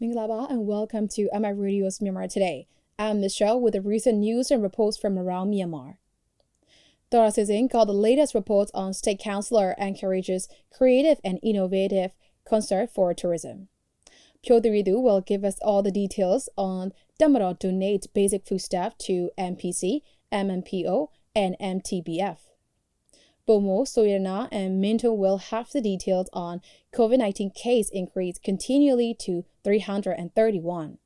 Minglaba and welcome to MI Radio's Myanmar Today. I'm Michelle with the recent news and reports from around Myanmar. Dora Sizing got the latest reports on State Counsellor encourages creative and innovative concert for tourism. Pyo Diridu will give us all the details on TATMADAW donate basic foodstuff to MPC, MMPO, and MTBF. Bomo, Soyana, and Minto will have the details on COVID-19 case increase continually to 331.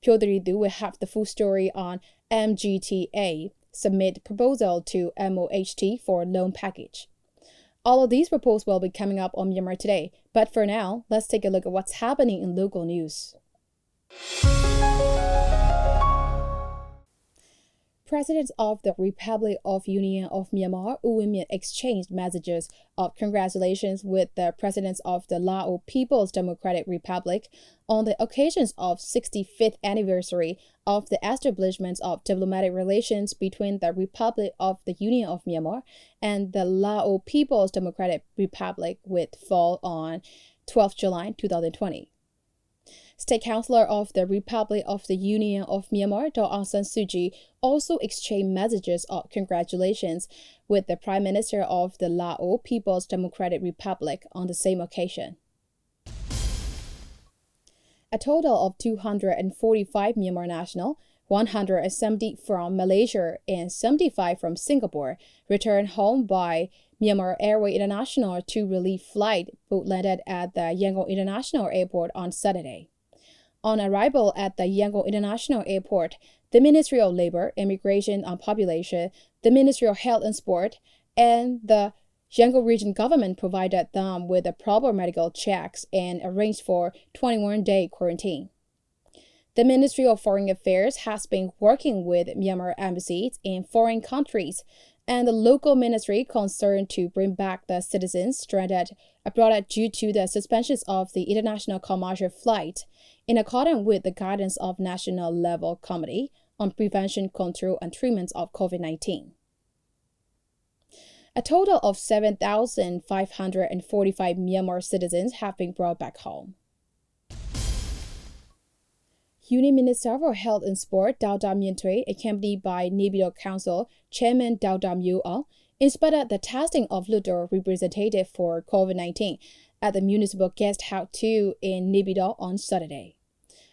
Pyo Diridu will have the full story on MGTA, submit proposal to MoHT for loan package. All of these reports will be coming up on Myanmar Today, but for now, let's take a look at what's happening in local news. Presidents of the Republic of Union of Myanmar, U Win Myint, exchanged messages of congratulations with the presidents of the Lao People's Democratic Republic on the occasions of 65th anniversary of the establishment of diplomatic relations between the Republic of the Union of Myanmar and the Lao People's Democratic Republic, with fall on 12 July 2020. State Counsellor of the Republic of the Union of Myanmar, Aung San Suu Kyi, also exchanged messages of congratulations with the Prime Minister of the Lao People's Democratic Republic on the same occasion. A total of 245 Myanmar nationals, 170 from Malaysia and 75 from Singapore, returned home by Myanmar Airways International 2 relief flight, both landed at the Yangon International Airport on Saturday. On arrival at the Yangon International Airport, the Ministry of Labour, Immigration and Population, the Ministry of Health and Sport, and the Yangon Region government provided them with the proper medical checks and arranged for 21-day quarantine. The Ministry of Foreign Affairs has been working with Myanmar embassies in foreign countries and the local ministry concerned to bring back the citizens stranded abroad due to the suspensions of the international commercial flight, in accordance with the guidance of National Level Committee on Prevention, Control and Treatment of COVID-19. A total of 7,545 Myanmar citizens have been brought back home. Union Minister for Health and Sport, Dr. Myint, accompanied by Naypyidaw Council Chairman Dr. MYINT, inspected the testing of Ludo representative for COVID-19 at the Municipal Guest House 2 in Naypyidaw on Saturday.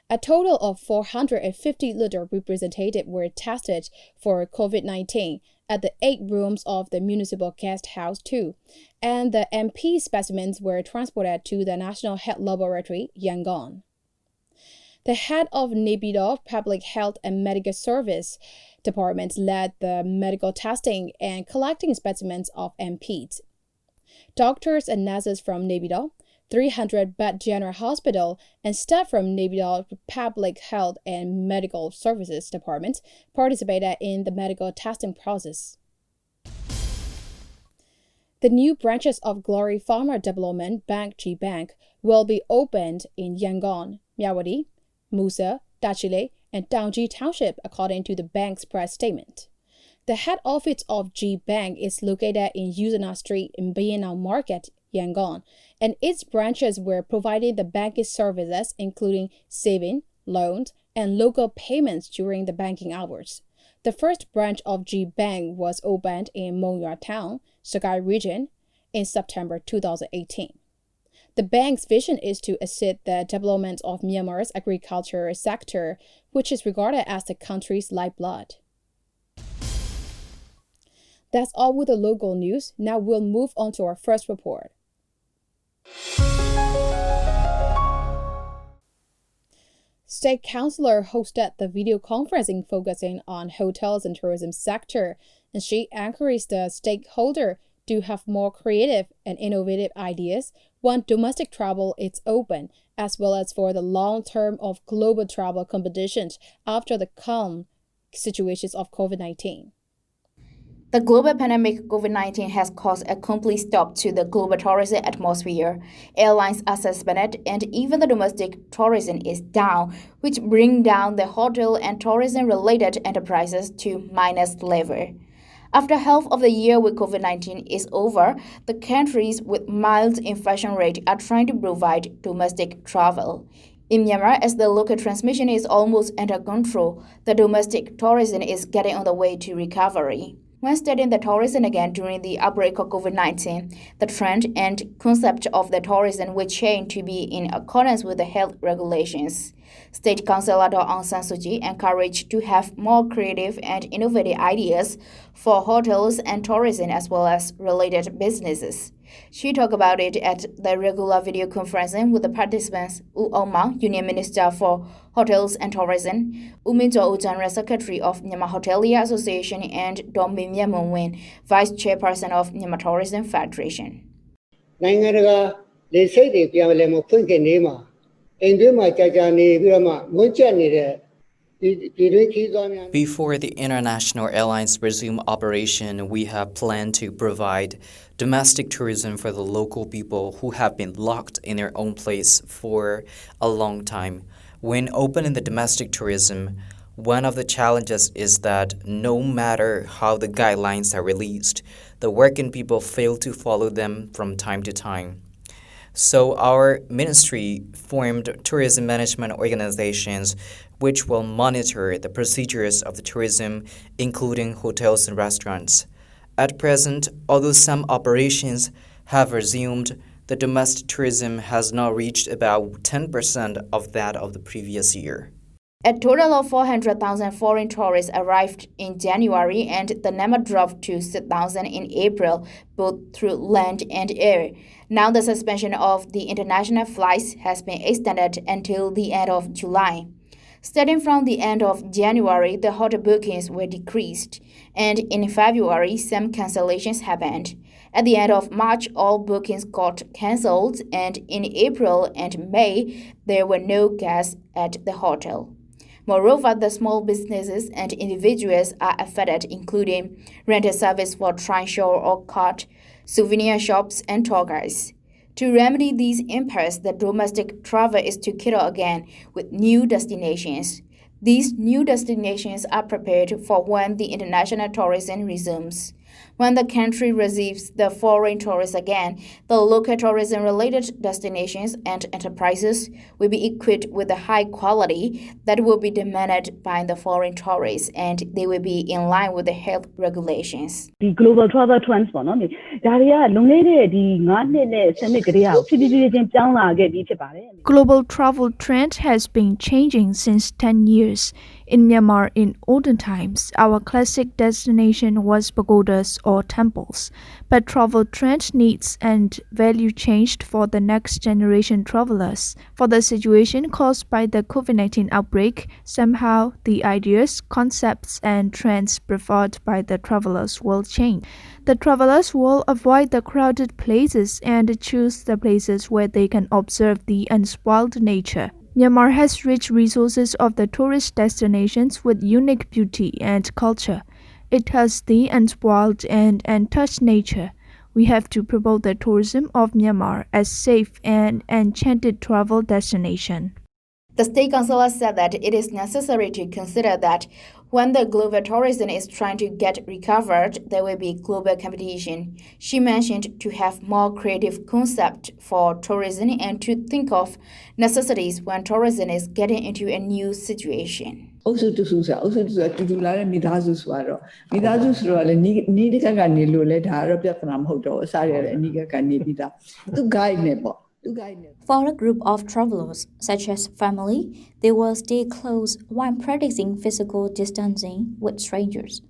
A total of 450 Ludo representatives were tested for COVID-19 at the 8 rooms of the Municipal Guest House 2, and the MP specimens were transported to the National Health Laboratory, Yangon. The head of Naypyidaw Public Health and Medical Service Department led the medical testing and collecting specimens of MPs. Doctors and nurses from Naypyidaw, 300-bed General Hospital, and staff from Naypyidaw Public Health and Medical Services Department participated in the medical testing process. The new branches of Glory Farmer Development Bank (JINPIng) will be opened in Yangon, Myawaddy, Musa, Dachile, and Daungji Township, according to the bank's press statement. The head office of JINPIng is located in Yuzana Street in Bayanao Market, Yangon, and its branches were providing the banking services including saving, loans, and local payments during the banking hours. The first branch of JINPIng was opened in MoHT Town, Sakai Region, in September 2018. The bank's vision is to assist the development of Myanmar's agriculture sector, which is regarded as the country's lifeblood. That's all with the local news. Now we'll move on to our first report. State Counsellor hosted the video conferencing focusing on hotels and tourism sector, and she encouraged the stakeholder to have more creative and innovative ideas when domestic travel is open, as well as for the long term of global travel competitions after the calm situations of COVID-19. The global pandemic COVID-19 has caused a complete stop to the global tourism atmosphere. Airlines are suspended and even the domestic tourism is down, which bring down the hotel and tourism-related enterprises to minus level. After half of the year with COVID-19 is over, the countries with mild infection rate are trying to provide domestic travel. In Myanmar, as the local transmission is almost under control, the domestic tourism is getting on the way to recovery. When studying the tourism again during the outbreak of COVID-19, the trend and concept of the tourism will change to be in accordance with the health regulations. State Counsellor Aung San Suu Kyi encouraged to have more creative and innovative ideas for hotels and tourism as well as related businesses. She talked about it at the regular video conferencing with the participants, U Aung, Union Minister for Hotels and Tourism, U Min-jo, General Secretary of Myanmar Hotelier Association, and Dong Bin Myanmar, Vice Chairperson of Myanmar Tourism Federation. Before the international airlines resume operation, we have planned to provide domestic tourism for the local people who have been locked in their own place for a long time. When opening the domestic tourism, one of the challenges is that no matter how the guidelines are released, the working people fail to follow them from time to time. So our ministry formed tourism management organizations which will monitor the procedures of the tourism, including hotels and restaurants. At present, although some operations have resumed, the domestic tourism has now reached about 10% of that of the previous year. A total of 400,000 foreign tourists arrived in January, and the number dropped to 6,000 in April, both through land and air. Now the suspension of the international flights has been extended until the end of July. Starting from the end of January, the hotel bookings were decreased, and in February, some cancellations happened. At the end of March, all bookings got cancelled, and in April and May, there were no guests at the hotel. Moreover, the small businesses and individuals are affected, including rental service for trishaw or cart, souvenir shops, and tour guides. To remedy these impairs, the domestic travel is to cater again with new destinations. These new destinations are prepared for when the international tourism resumes. When the country receives the foreign tourists again, the local tourism-related destinations and enterprises will be equipped with the high quality that will be demanded by the foreign tourists, and they will be in line with the health regulations. The global travel trends Global travel trend has been changing since 10 years. In Myanmar, in olden times, our classic destination was pagodas or temples, but travel trend needs and value changed for the next generation travelers. For the situation caused by the COVID-19 outbreak, somehow the ideas, concepts, and trends preferred by the travelers will change. The travelers will avoid the crowded places and choose the places where they can observe the unspoiled nature. Myanmar has rich resources of the tourist destinations with unique beauty and culture. It has the unspoiled and untouched nature. We have to promote the tourism of Myanmar as safe and enchanted travel destination. The State Counsellor said that it is necessary to consider that when the global tourism is trying to get recovered, there will be global competition. She mentioned to have more creative concept for tourism and to think of necessities when tourism is getting into a new situation. Also to Susa, also to Lala Midazus Waro. Midazus Rola, Nidika Ganilo, let her up from Hoto, Saria, and Nika Canibida, to guide Nebo. For a group of travelers, such as family, they will stay close while practicing physical distancing with strangers.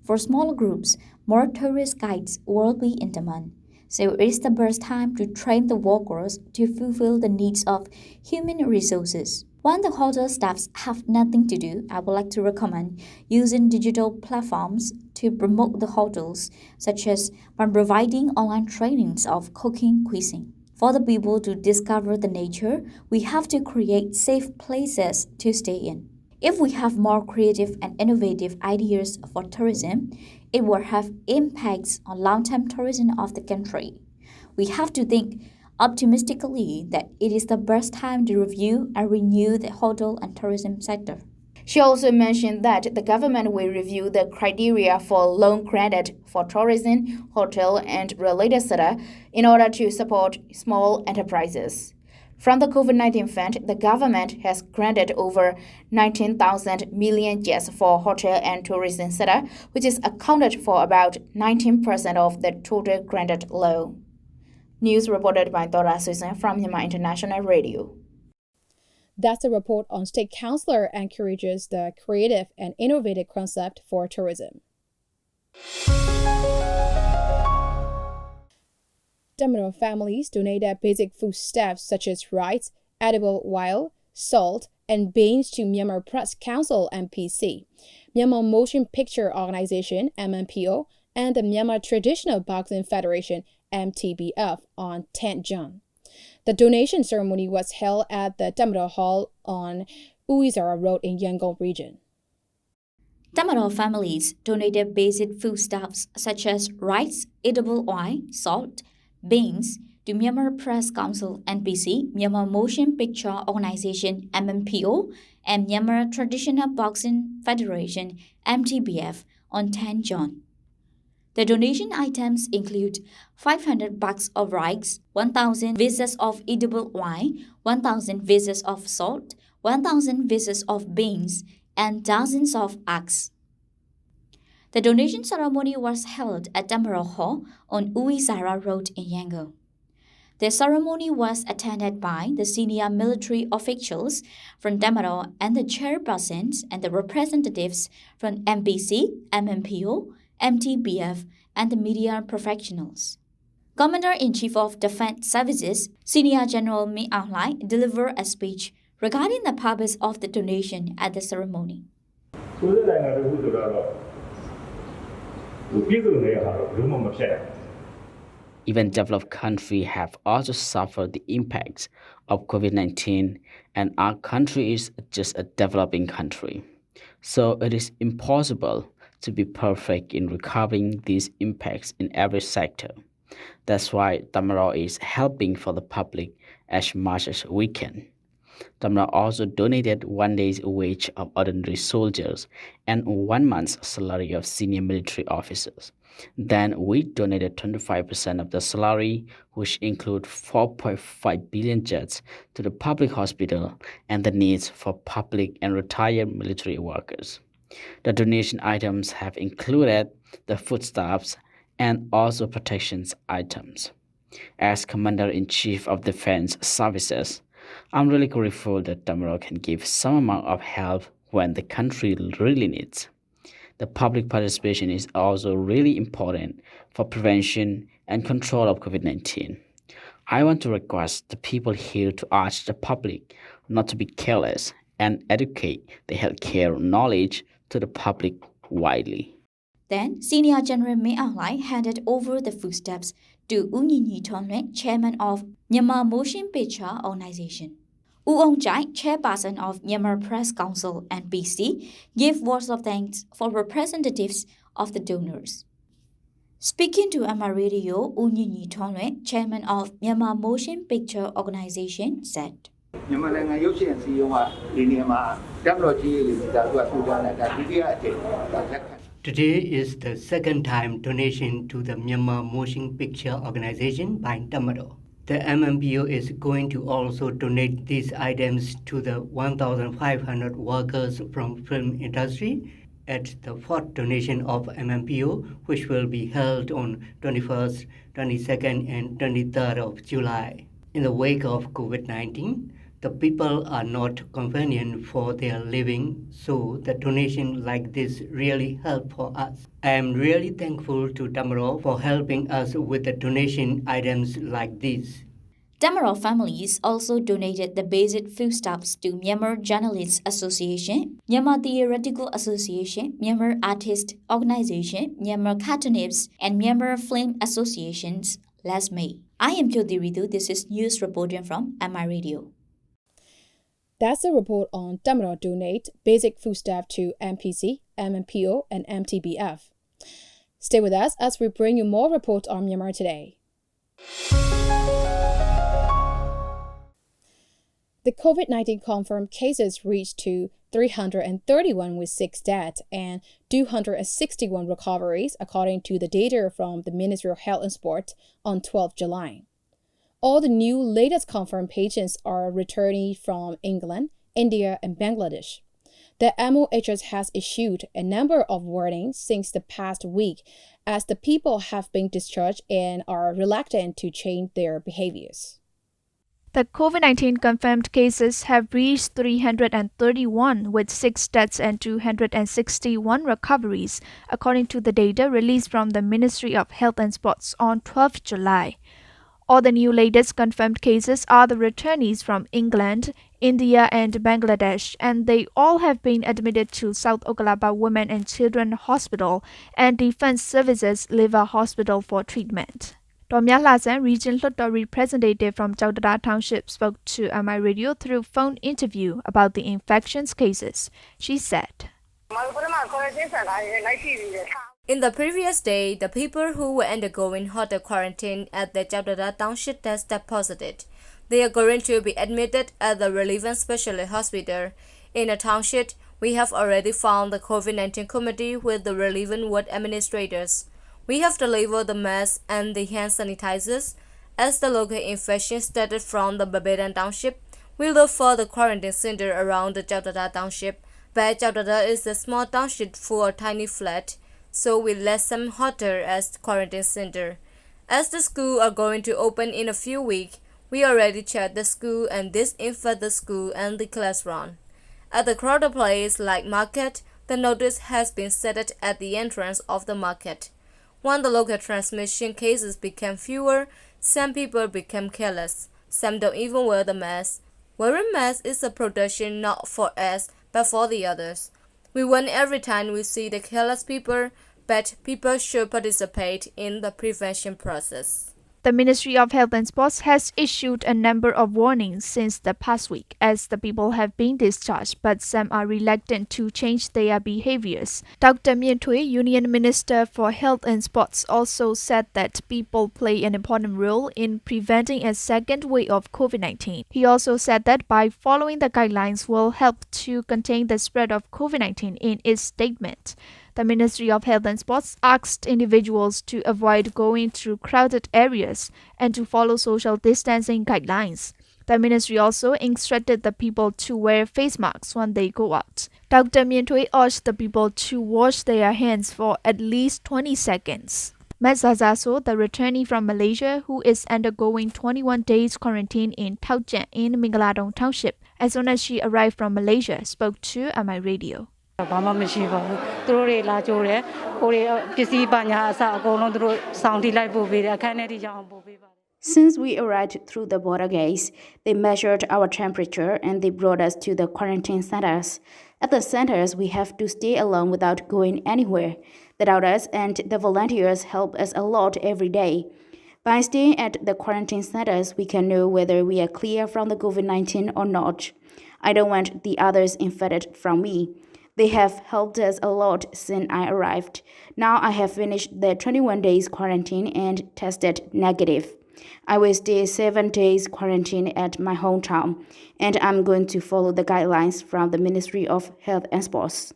For smaller groups, more tourist guides will be in demand. So it is the best time to train the workers to fulfill the needs of human resources. When the hotel staffs have nothing to do, I would like to recommend using digital platforms to promote the hotels, such as by providing online trainings of cooking cuisine. For the people to discover the nature, we have to create safe places to stay in. If we have more creative and innovative ideas for tourism, it will have impacts on long-term tourism of the country. We have to think optimistically that it is the best time to review and renew the hotel and tourism sector. She also mentioned that the government will review the criteria for loan credit for tourism, hotel, and related sector in order to support small enterprises. From the COVID-19 fund, the government has granted over 19,000 million kyats for hotel and tourism sector, which is accounted for about 19% of the total granted loan. News reported by Dora Susan from Myanmar International Radio. That's a report on State Counsellor encourages the creative and innovative concept for tourism. TATMADAW families donated basic foodstuffs such as rice, edible oil, salt, and beans to Myanmar Press Council MPC, Myanmar Motion Picture Organization MMPO, and the Myanmar Traditional Boxing Federation MTBF on 10 June. The donation ceremony was held at the TATMADAW Hall on Uizara Road in Yangon region. TATMADAW families donated basic foodstuffs such as rice, edible oil, salt, beans to Myanmar Press Council NPC, Myanmar Motion Picture Organization MMPO, and Myanmar Traditional Boxing Federation MTBF on 10 June. The donation items include 500 bags of rice, 1,000 pieces of edible oil, 1,000 pieces of salt, 1,000 pieces of beans, and dozens of eggs. The donation ceremony was held at TATMADAW Hall on Uizara Road in Yangon. The ceremony was attended by the senior military officials from TATMADAW and the chairpersons and the representatives from MPC, MMPO, MTBF, and the media professionals. Commander-in-Chief of Defense Services, Senior General Min Aung Hlai, delivered a speech regarding the purpose of the donation at the ceremony. Even developed countries have also suffered the impacts of COVID-19, and our country is just a developing country. So it is impossible to be perfect in recovering these impacts in every sector. That's why TATMADAW is helping for the public as much as we can. TATMADAW also donated 1 day's wage of ordinary soldiers and 1 month's salary of senior military officers. Then we donated 25% of the salary, which include 4.5 billion kyats, to the public hospital and the needs for public and retired military workers. The donation items have included the foodstuffs and also protections items. As Commander-in-Chief of Defense Services, I'm really grateful that TATMADAW can give some amount of help when the country really needs. The public participation is also really important for prevention and control of COVID-19. I want to request the people here to urge the public not to be careless and educate the healthcare knowledge to the public widely. Then, Senior General Min Aung Hlai handed over the foodstuffs to Untitled, Chairman of Myanmar Motion Picture Organization. U Aung Chai, Chairperson of Myanmar Press Council NPC, gave words of thanks for representatives of the donors. Speaking to MR Radio, Untitled, Chairman of Myanmar Motion Picture Organization, said, Today is the second time donation to the Myanmar Motion Picture Organization by TATMADAW. The MMPO is going to also donate these items to the 1,500 workers from film industry at the fourth donation of MMPO, which will be held on 21st, 22nd, and 23rd of July. In the wake of COVID-19, the people are not convenient for their living, so the donation like this really help for us. I am really thankful to TATMADAW for helping us with the donation items like this. TATMADAW families also donated the basic foodstuffs to Myanmar Journalists Association, Myanmar Theoretical Association, Myanmar Artists Organization, Myanmar Cartoonists, and Myanmar Film Associations last May. I am Jyoti Ritu. This is news reporting from MI Radio. That's a report on TATMADAW donate basic foodstuff to MPC, MMPO, and MTBF. Stay with us as we bring you more reports on Myanmar Today. The COVID-19 confirmed cases reached to 331 with 6 deaths and 261 recoveries, according to the data from the Ministry of Health and Sport on 12 July. All the new latest confirmed patients are returning from England, India, and Bangladesh. The MOHT has issued a number of warnings since the past week as the people have been discharged and are reluctant to change their behaviors. The COVID-19 confirmed cases have reached 331, with 6 deaths and 261 recoveries, according to the data released from the Ministry of Health and Sports on 12 July. All the new latest confirmed cases are the returnees from England, India, and Bangladesh, and they all have been admitted to South Okalaba Women and Children Hospital and Defense Services Liver Hospital for treatment. Domya Lasan, Region Lhotto representative from Chowdhury Township, spoke to MI Radio through phone interview about the infections cases. She said, In the previous day, the people who were undergoing hotel quarantine at the Chowdhury Township tested positive. They are going to be admitted at the relevant specialist hospital. In the township, we have already found the COVID-19 committee with the relevant ward administrators. We have delivered the masks and the hand sanitizers. As the local infection started from the Babedan Township, we look for the quarantine center around the Chowdhury Township. But Chowdhury is a small township full of tiny flats, so we let some hotel as quarantine center. As the schools are going to open in a few weeks, we already checked the school and disinfect the school and the classroom. At the crowded place like market, the notice has been set at the entrance of the market. When the local transmission cases became fewer, some people became careless. Some don't even wear the mask. Wearing masks is a protection not for us, but for the others. We want every time we see the careless people, but people should participate in the prevention process. The Ministry of Health and Sports has issued a number of warnings since the past week as the people have been discharged, but some are reluctant to change their behaviors. Dr. MYINT, Union Minister for Health and Sports, also said that people play an important role in preventing a second wave of COVID-19. He also said that by following the guidelines will help to contain the spread of COVID-19 in its statement. The Ministry of Health and Sports asked individuals to avoid going through crowded areas and to follow social distancing guidelines. The ministry also instructed the people to wear face masks when they go out. Dr. MYINT urged the people to wash their hands for at least 20 seconds. Ms. Zazaso, the returnee from Malaysia who is undergoing 21 days quarantine in Tauchan in Mingaladong Township, as soon as she arrived from Malaysia, spoke to MI Radio. Since we arrived through the border gates, they measured our temperature and they brought us to the quarantine centers. At the centers, we have to stay alone without going anywhere. The doctors and the volunteers help us a lot every day. By staying at the quarantine centers, we can know whether we are clear from the COVID-19 or not. I don't want the others infected from me. They have helped us a lot since I arrived. Now I have finished the 21 days quarantine and tested negative. I will stay 7 days quarantine at my hometown, and I'm going to follow the guidelines from the Ministry of Health and Sports.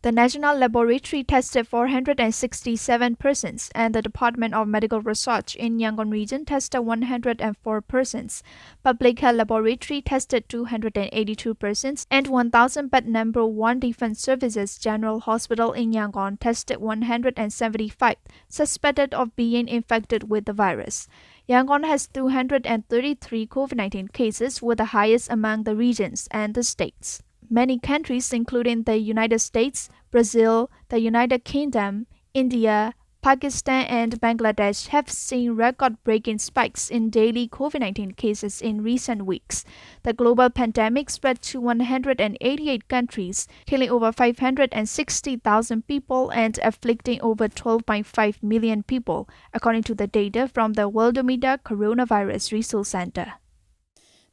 The National Laboratory tested 467 persons, and the Department of Medical Research in Yangon Region tested 104 persons. Public Health Laboratory tested 282 persons, and 1,000 but number 1 Defense Services General Hospital in Yangon tested 175, suspected of being infected with the virus. Yangon has 233 COVID-19 cases, with the highest among the regions and the states. Many countries, including the United States, Brazil, the United Kingdom, India, Pakistan, and Bangladesh, have seen record-breaking spikes in daily COVID-19 cases in recent weeks. The global pandemic spread to 188 countries, killing over 560,000 people and afflicting over 12.5 million people, according to the data from the Worldometer Coronavirus Resource Center.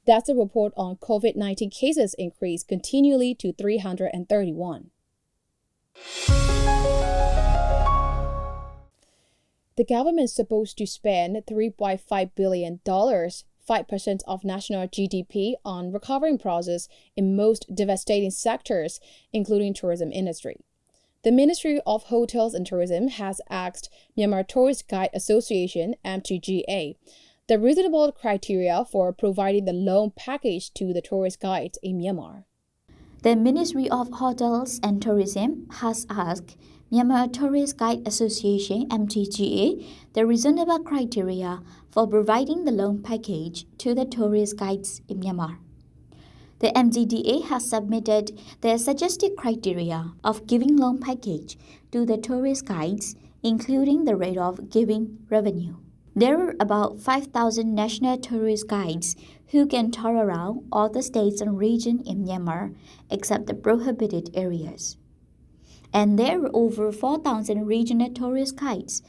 That's a report on COVID-19 cases increase continually to 331. The government is supposed to spend $3.5 billion, 5% of national GDP, on recovering process in most devastating sectors, including tourism industry. The Ministry of Hotels and Tourism has asked Myanmar Tourist Guide Association, MGTA, the reasonable criteria for providing the loan package to the tourist guides in Myanmar. The Ministry of Hotels and Tourism has asked Myanmar Tourist Guide Association (MGTA) the reasonable criteria for providing the loan package to the tourist guides in Myanmar. The MGTA has submitted their suggested criteria of giving loan package to the tourist guides, including the rate of giving revenue. There are about 5,000 national tourist guides who can tour around all the states and regions in Myanmar except the prohibited areas. And there are over 4,000 regional tourist guides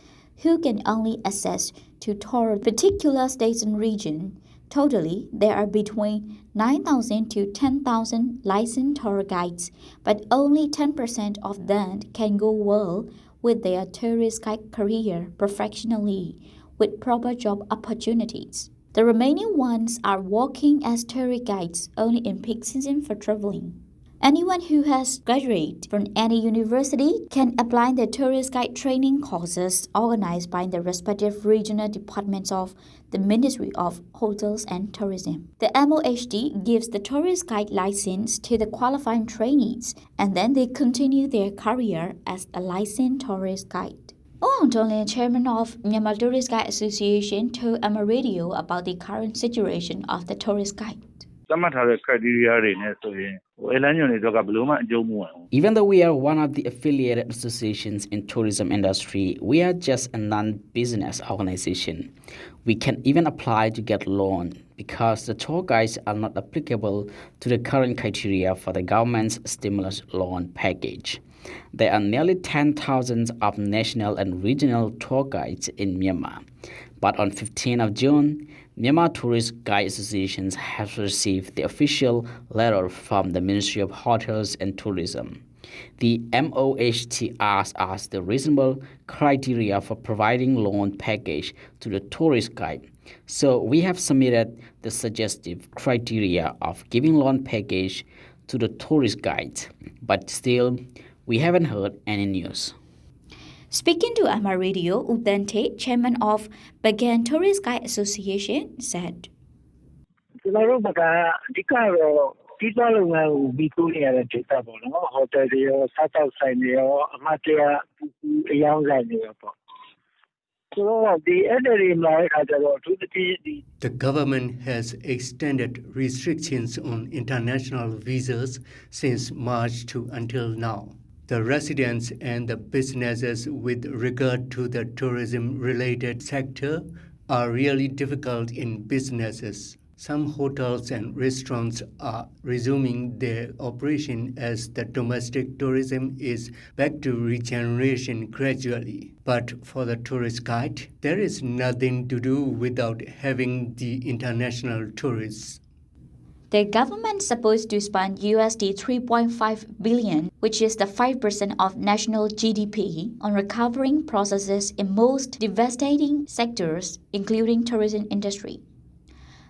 who can only access to tour particular states and regions. Totally, there are between 9,000 to 10,000 licensed tour guides, but only 10% of them can go well with their tourist guide career professionally with proper job opportunities. The remaining ones are working as tourist guides only in peak season for traveling. Anyone who has graduated from any university can apply the tourist guide training courses organized by the respective regional departments of the Ministry of Hotels and Tourism. The MoHT gives the tourist guide license to the qualifying trainees, and then they continue their career as a licensed tourist guide. MoHT, chairman of Myanmar Tourist Guide Association, told MMPO Radio about the current situation of the tourist guide. Even though we are one of the affiliated associations in tourism industry, we are just a non-business organization. We can even apply to get loan because the tour guides are not applicable to the current criteria for the government's stimulus loan package. There are nearly 10,000 of national and regional tour guides in Myanmar. But on 15th of June, Myanmar Tourist Guide Association has received the official letter from the Ministry of Hotels and Tourism. The MOHT asked us the reasonable criteria for providing loan package to the tourist guide. So we have submitted the suggestive criteria of giving loan package to the tourist guides. But still, we haven't heard any news. Speaking to MMPO Radio, Udante, chairman of Bagan Tourist Guide Association, said, The government has extended restrictions on international visas since March to until now. The residents and the businesses with regard to the tourism-related sector are really difficult in businesses. Some hotels and restaurants are resuming their operation as the domestic tourism is back to regeneration gradually. But for the tourist guide, there is nothing to do without having the international tourists. The government is supposed to spend USD 3.5 billion, which is the 5% of national GDP, on recovering processes in most devastating sectors, including tourism industry.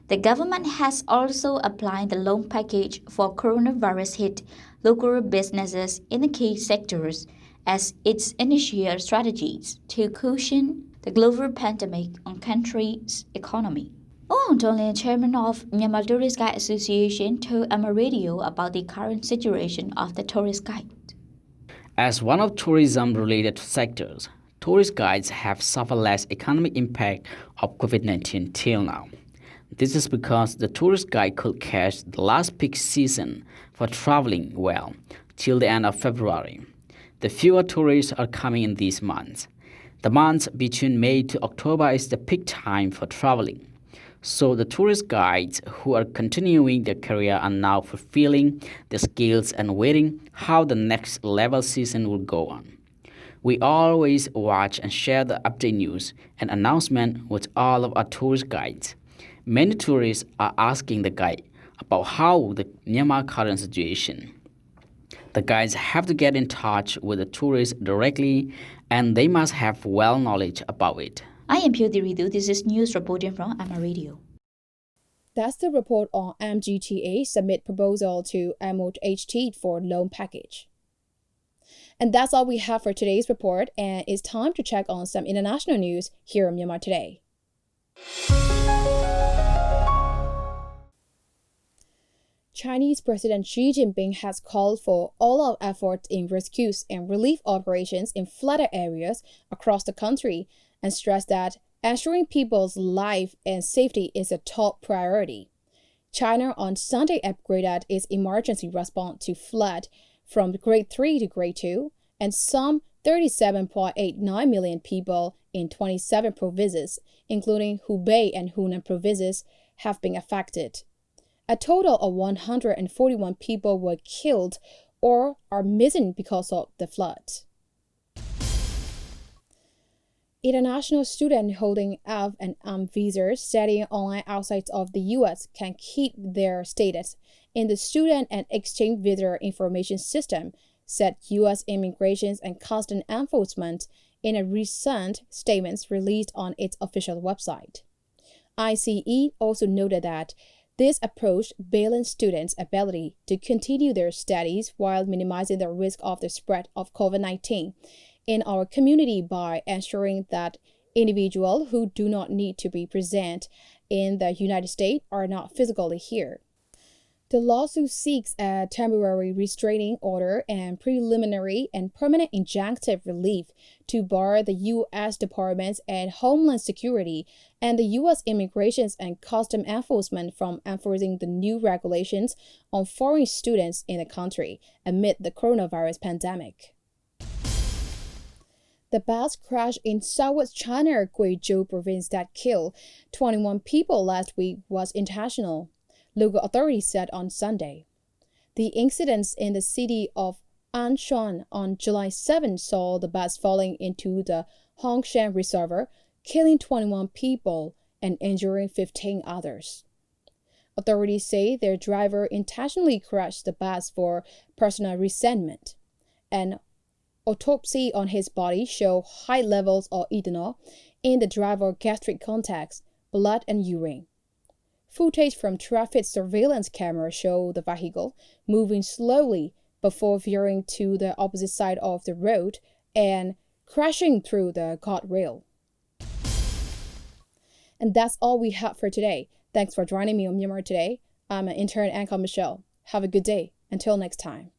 The government has also applied the loan package for coronavirus hit local businesses in the key sectors as its initial strategies to cushion the global pandemic on country's economy. MoHT, chairman of Myanmar Tourist Guide Association, told MMPO Radio about the current situation of the tourist guide. As one of tourism-related sectors, tourist guides have suffered less economic impact of COVID-19 till now. This is because the tourist guide could catch the last peak season for traveling well till the end of February. The fewer tourists are coming in these months. The months between May to October is the peak time for traveling. So the tourist guides who are continuing their career are now fulfilling their skills and waiting how the next level season will go on. We always watch and share the update news and announcement with all of our tourist guides. Many tourists are asking the guide about how the Myanmar current situation. The guides have to get in touch with the tourists directly and they must have well knowledge about it. I am Pyo Ridu. This is news reporting from MMPO Radio. That's the report on MGTA submit proposal to MOHT for loan package. And that's all we have for today's report, and it's time to check on some international news here on Myanmar Today. Chinese President Xi Jinping has called for all-out efforts in rescues and relief operations in flooded areas across the country and stressed that ensuring people's life and safety is a top priority. China on Sunday upgraded its emergency response to flood from Grade 3 to Grade 2, and some 37.89 million people in 27 provinces, including Hubei and Hunan provinces, have been affected. A total of 141 people were killed or are missing because of the flood. International students holding F and M visas studying online outside of the U.S. can keep their status in the Student and Exchange Visa Information System, said U.S. Immigration and Customs Enforcement in a recent statement released on its official website. ICE also noted that this approach balances students' ability to continue their studies while minimizing the risk of the spread of COVID-19 in our community by ensuring that individuals who do not need to be present in the United States are not physically here. The lawsuit seeks a temporary restraining order and preliminary and permanent injunctive relief to bar the U.S. Department of Homeland Security and the U.S. Immigration and Customs Enforcement from enforcing the new regulations on foreign students in the country amid the coronavirus pandemic. The bus crash in southwest China, Guizhou province that killed 21 people last week was intentional, local authorities said on Sunday. The incidents in the city of Anshan on July 7 saw the bus falling into the Hongshan Reservoir, killing 21 people and injuring 15 others. Authorities say their driver intentionally crashed the bus for personal resentment. An autopsy on his body showed high levels of ethanol in the driver's gastric contents, blood, and urine. Footage from traffic surveillance cameras show the vehicle moving slowly before veering to the opposite side of the road and crashing through the guardrail. And that's all we have for today. Thanks for joining me on Myanmar Today. I'm an intern anchor Michelle. Have a good day. Until next time.